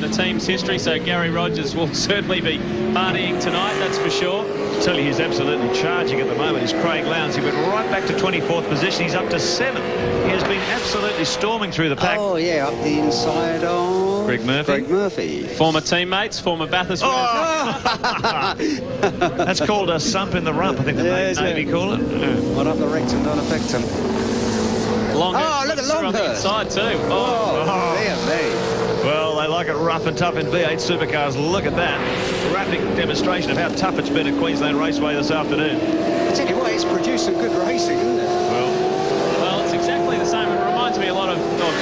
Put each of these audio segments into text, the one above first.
in the team's history, so Gary Rogers will certainly be partying tonight, that's for sure. I tell you, he's absolutely charging at the moment. Is Craig Lowndes. He went right back to 24th position. He's up to 7th. He has been absolutely storming through the pack. Oh, yeah, up the inside of Greg Murphy. Greg Murphy. Former teammates, former Bathurst winners. Oh! That's called a sump in the rump, I think the Navy call it. What up the rectum, don't affect him. Longhurst look at on the inside too. Well, they like it rough and tough in V8 Supercars. Look at that. Graphic demonstration of how tough it's been at Queensland Raceway this afternoon. I tell you what, it's producing good racing, isn't it? Well, it's exactly the same. It reminds me a lot of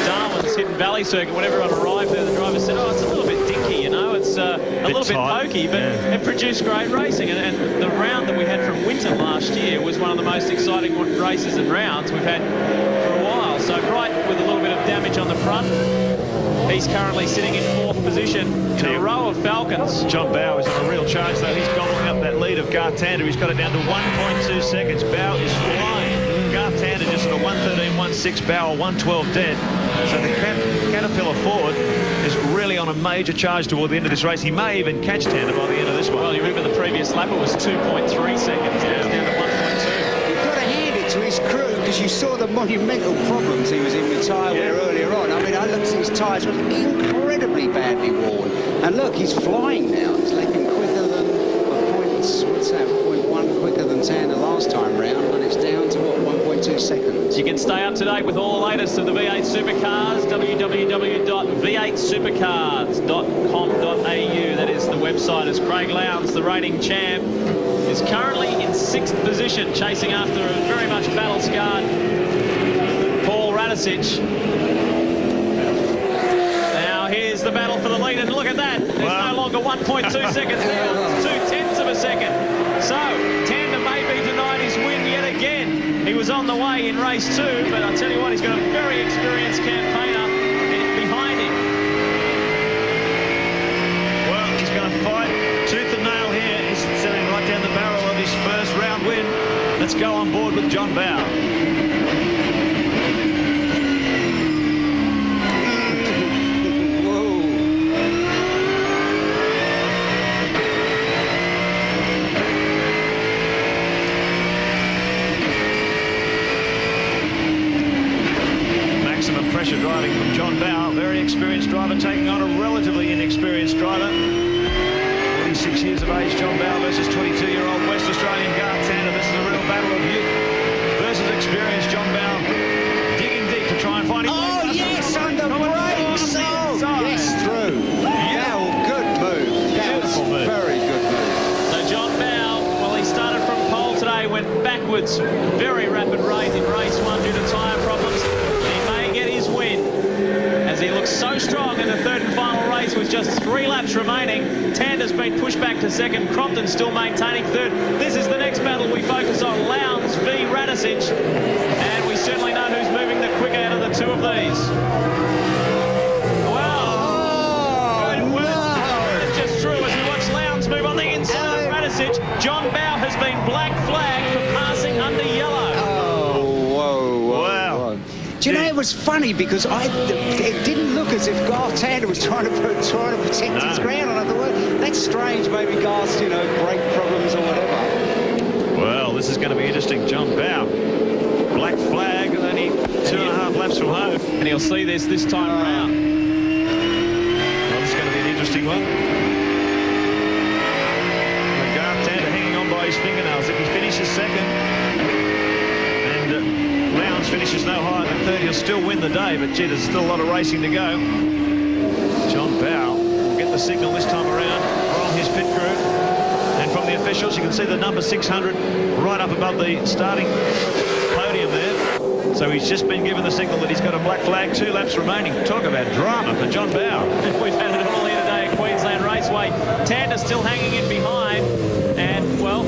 Darwin's Hidden Valley circuit. When everyone arrived there, the driver said, oh, it's a little bit dinky, you know. It's a little bit pokey, but it produced great racing. And the round that we had from Winton last year was one of the most exciting races and rounds we've had for a while. So Bright with a little bit of damage on the front. He's currently sitting in 4th position in a row of Falcons. John Bowe is on a real charge, though. He's gobbling up that lead of Garth Tander. He's got it down to 1.2 seconds. Bowe is flying. Garth Tander just at a 1:13.16. Bowe 1:12 dead. So the Caterpillar Ford is really on a major charge toward the end of this race. He may even catch Tander by the end of this one. Well, you remember the previous lap, it was 2.3 seconds. Now it's down to 1.2. You've got to hand it to his crew, because you saw the monumental problems he was in with tyre wear earlier on. I mean, I looked at his tyres, were incredibly badly worn. And look, he's flying now. He's lapping quicker than what's that, 0.1 quicker than Tander last time round, and it's down to, what, 1.2 seconds. You can stay up to date with all the latest of the V8 Supercars, www.v8supercars.com.au. That is the website, as Craig Lowndes, the reigning champ, is currently in 6th position, chasing after a very much battle-scarred Paul Radicic. Now here's the battle for the lead, and look at that. There's no longer 1.2 seconds now. It's 0.2 of a second. So Tander may be denied his win yet again. He was on the way in race 2, but I'll tell you what, he's got a very experienced campaigner behind him. Well, he's going to fight tooth and nail here. He's sitting right down the barrel of his first round win. Let's go on board with John Bowe. Pressure driving from John Bowe, very experienced driver taking on a relatively inexperienced driver. 46 years of age, John Bowe versus 22-year-old West Australian Garth Tander. This is a real battle of youth versus experienced. John Bowe digging deep to try and find his way. Oh, yes, on the brakes. Yes, through. Yeah, good move. Beautiful move. Very good move. So John Bowe, well, he started from pole today, went backwards, very rapid rate in race 1 due to tyre problems. His win, as he looks so strong in the 3rd and final race with just 3 laps remaining. Tander's been pushed back to 2nd. Crompton still maintaining 3rd. This is the next battle we focus on, Lowndes v Radicic, and we certainly know who's moving the quicker out of the 2 of these. Just through as we watch Lowndes move on the inside of Radicic. John Bowe has been black flagged for passing under yellow. Do you know, it was funny because it didn't look as if Garth Tander was trying to protect his ground. And I thought, well, that's strange. Maybe Garth's, brake problems or whatever. Well, this is going to be interesting. John Bowe, black flag, only 2.5 laps from home. And he'll see this time around. Well, this is going to be an interesting one. Garth Tander hanging on by his fingernails. If he finishes 2nd, Lowndes finishes no higher than 30, he'll still win the day, but gee, there's still a lot of racing to go. John Bowe will get the signal this time around from his pit crew and from the officials. You can see the number 600 right up above the starting podium there. So he's just been given the signal that he's got a black flag, 2 laps remaining. Talk about drama for John Bowe. We've had it all here today at Queensland Raceway. Tander still hanging in behind, and, well,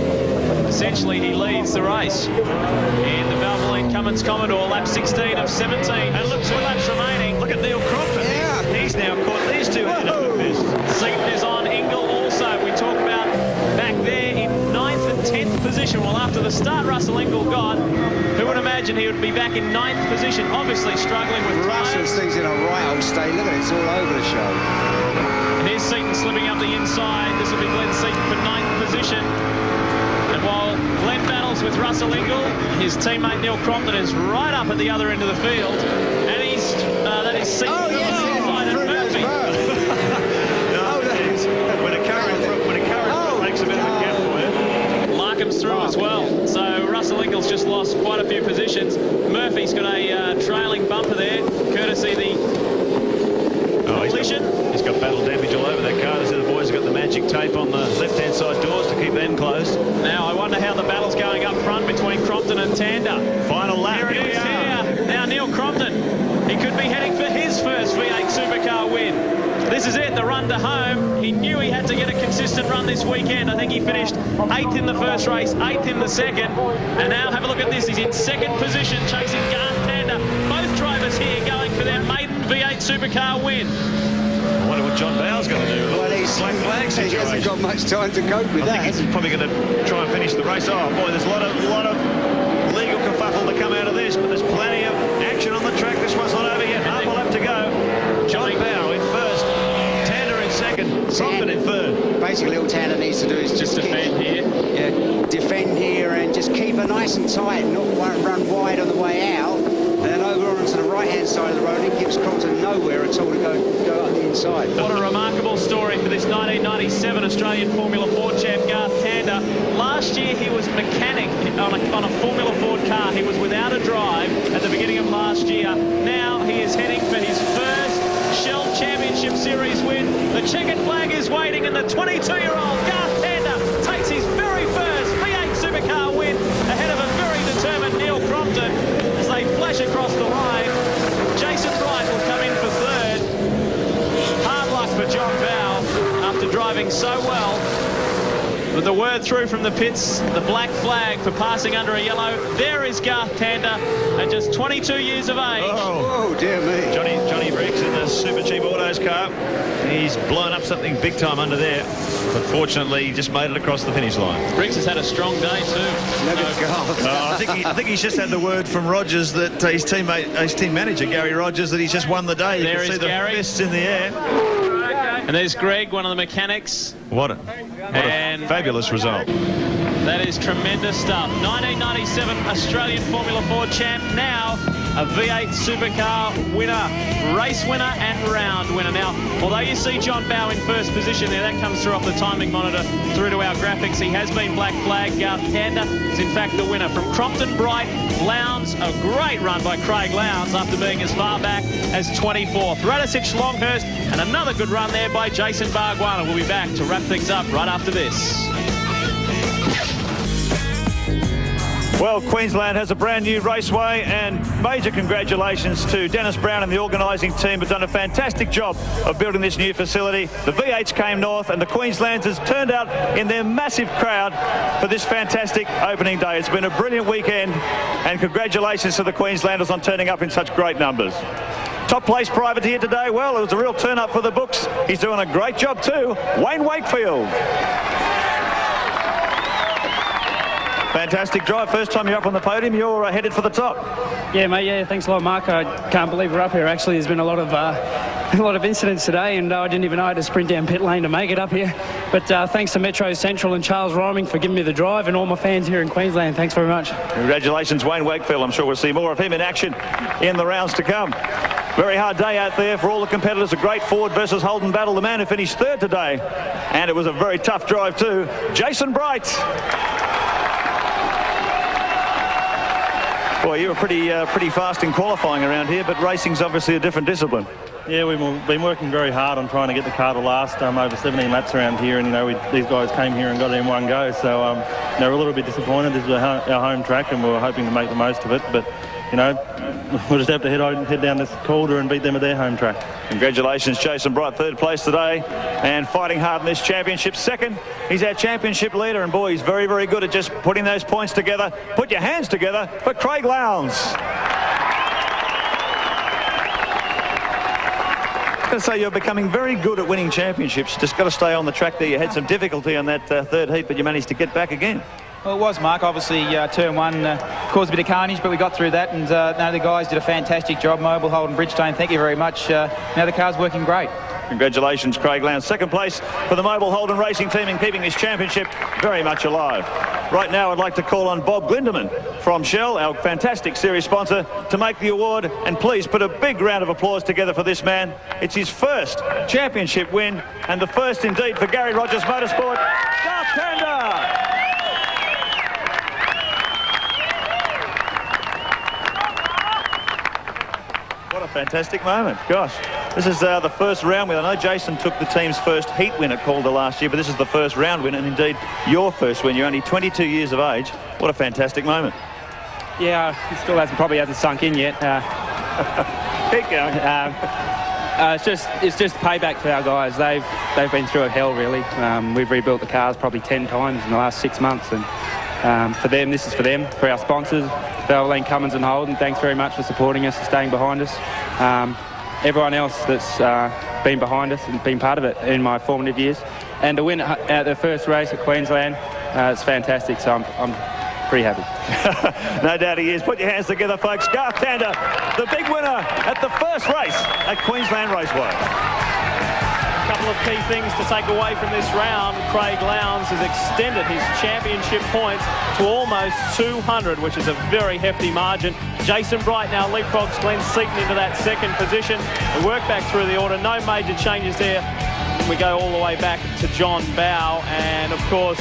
essentially he leads the race in the Valvoline Cummins Commodore, lap 16 of 17. And look, 2 laps remaining. Look at Neil Crompton. Yeah. He's now caught these 2 in a fist. Seaton is on, Ingle also. We talk about back there in 9th and 10th position. Well, after the start Russell Ingle got, who would imagine he would be back in 9th position, obviously struggling with Russell's tyres. things in a right old state. Look at it, it's all over the show. There's Seaton slipping up the inside. This will be Glenn Seaton for 9th position. And while Glenn battles with Russell Ingall, his teammate Neil Crompton is right up at the other end of the field. And he's, that is Seaton Oh, yes, alongside yeah. Murphy. When a current makes a bit of a gap for you. Larkham's through as well. So Russell Ingall's just lost quite a few positions. Murphy's got a trailing bumper there, courtesy the collision. He's got battle damage all over that car. The boys have got the magic tape on the left-hand side doors to keep them closed. Now I wonder how the battle's going up front between Crompton and Tander. Final lap. Here it is here. Now Neil Crompton, he could be heading for his first V8 Supercar win. This is it, the run to home. He knew he had to get a consistent run this weekend. I think he finished 8th in the first race, 8th in the second. And now have a look at this. He's in 2nd position, chasing Garth Tander. Both drivers here going for their maiden V8 Supercar win. I wonder what John Bowe's going to do. Well, Black flag he situation. hasn't got much time to cope with I that. think he's probably going to try and finish the race. Oh boy, there's a lot of legal kerfuffle to come out of this, but there's plenty of action on the track. This one's not over yet. Half a lap to go. John Bowe in first, Tander in second, Crompton in third. Basically, all Tander needs to do is just defend here. Yeah, defend here and just keep her nice and tight, not run wide on the way out. And then over onto the right-hand side of the road, it gives Crompton nowhere at all to go up the inside. What a remarkable story for this 1997 Australian Formula Ford champ, Garth Tander. Last year he was mechanic on a Formula Ford car. He was without a drive at the beginning of last year. Now he is heading for his first Shell Championship Series win. The checkered flag is waiting, and the 22-year-old Garth Tander takes his very first V8 Supercar win ahead of a very determined Neil Crompton as they flash across the line. Jason Bright will come in for third. Hard luck for John Bowe after driving so well. With the word through from the pits, the black flag for passing under a yellow. There is Garth Tander at just 22 years of age. Oh, dear me. Johnny Briggs in the Super Cheap Autos car. He's blown up something big time under there, but fortunately he just made it across the finish line. Briggs has had a strong day too. I think he's just had the word from Rogers that his team manager Gary Rogers that he's just won the day. You There can see is the Gary. fists in the air. And there's Greg, one of the mechanics. What a fabulous result. That is tremendous stuff. 1997 Australian Formula Ford champ, now a V8 Supercar winner, race winner and round winner. Now, although you see John Bowe in first position there, that comes through off the timing monitor through to our graphics. He has been black flagged. Garth Tander is in fact the winner. From Crompton, Bright, Lowndes, a great run by Craig Lowndes after being as far back as 24th. Radicic, Longhurst, and another good run there by Jason Bargwanna. We'll be back to wrap things up right after this. Well, Queensland has a brand new raceway, and major congratulations to Dennis Brown and the organising team who've done a fantastic job of building this new facility. The V8s came north and the Queenslanders turned out in their massive crowd for this fantastic opening day. It's been a brilliant weekend, and congratulations to the Queenslanders on turning up in such great numbers. Top place private here today, well, it was a real turn up for the books. He's doing a great job too, Wayne Wakefield. Fantastic drive. First time you're up on the podium, you're headed for the top. Yeah, mate. Yeah, thanks a lot, Mark. I can't believe we're up here. Actually, there's been a lot of incidents today, and I didn't even know I had to sprint down pit lane to make it up here. But thanks to Metro Central and Charles Rhyming for giving me the drive, and all my fans here in Queensland. Thanks very much. Congratulations, Wayne Wakefield. I'm sure we'll see more of him in action in the rounds to come. Very hard day out there for all the competitors. A great Ford versus Holden battle. The man who finished third today, and it was a very tough drive too, Jason Bright. Boy, you were pretty fast in qualifying around here, but racing's obviously a different discipline. Yeah, we've been working very hard on trying to get the car to last over 17 laps around here, and these guys came here and got it in one go. So we're a little bit disappointed. This is our home track, and we were hoping to make the most of it. But we'll just have to head down this Calder and beat them at their home track. Congratulations, Jason Bright, third place today, and fighting hard in this championship. Second, he's our championship leader, and boy, he's very, very good at just putting those points together. Put your hands together for Craig Lowndes. I'm going to say you're becoming very good at winning championships. Just got to stay on the track there. You had some difficulty on that third heat, but you managed to get back again. Well, it was, Mark. Obviously, turn one caused a bit of carnage, but we got through that, and the guys did a fantastic job. Mobile, Holden, Bridgestone, thank you very much. Now the car's working great. Congratulations, Craig Lowndes. Second place for the Mobile Holden Racing team in keeping this championship very much alive. Right now, I'd like to call on Bob Glindeman from Shell, our fantastic series sponsor, to make the award. And please put a big round of applause together for this man. It's his first championship win, and the first indeed for Gary Rogers Motorsport. Garth Tander! What a fantastic moment. Gosh, this is the first round win. I know Jason took the team's first heat win at Calder last year, but this is the first round win, and indeed your first win. You're only 22 years of age. What a fantastic moment. Yeah, it still probably hasn't sunk in yet. Keep going. It's just payback for our guys. They've been through a hell, really. We've rebuilt the cars probably 10 times in the last 6 months, and for them, this is for them, for our sponsors, Bowe, Cummins and Holden. Thanks very much for supporting us and staying behind us. Everyone else that's been behind us and been part of it in my formative years. And to win at the first race at Queensland, it's fantastic, so I'm pretty happy. No doubt he is. Put your hands together, folks. Garth Tander, the big winner at the first race at Queensland Raceway. A couple of key things to take away from this round. Craig Lowndes has extended his championship points to almost 200, which is a very hefty margin. Jason Bright now leapfrogs Glenn Seaton into that second position. We work back through the order. No major changes there. We go all the way back to John Bowe, and of course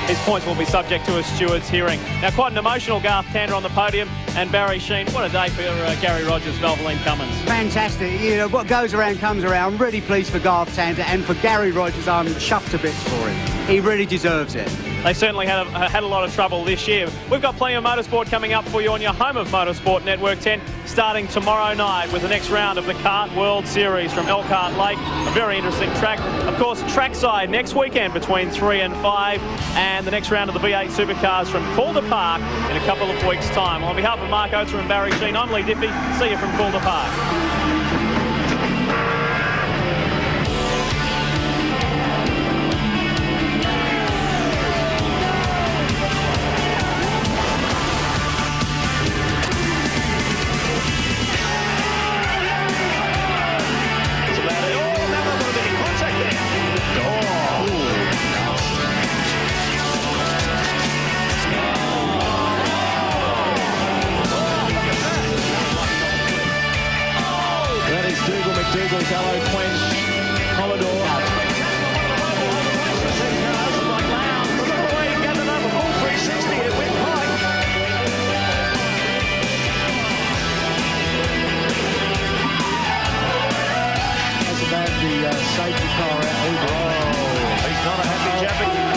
his points will be subject to a steward's hearing. Now, quite an emotional Garth Tander on the podium, and Barry Sheen. What a day for Gary Rogers, Valvoline Cummins. Fantastic. You know, what goes around comes around. I'm really pleased for Garth Tander, and for Gary Rogers, I'm chuffed to bits for him. He really deserves it. They certainly had a lot of trouble this year. We've got plenty of motorsport coming up for you on your home of Motorsport Network 10, starting tomorrow night with the next round of the Kart World Series from Elkhart Lake. A very interesting track. Of course, trackside next weekend between 3 and 5, and the next round of the V8 Supercars from Calder Park in a couple of weeks' time. On behalf of Mark Oates and Barry Sheen, I'm Lee Diffie. See you from Calder Park. McDougall's Allo Quench Commodore. That's about the safety car out. Oh, he's not a happy chappy.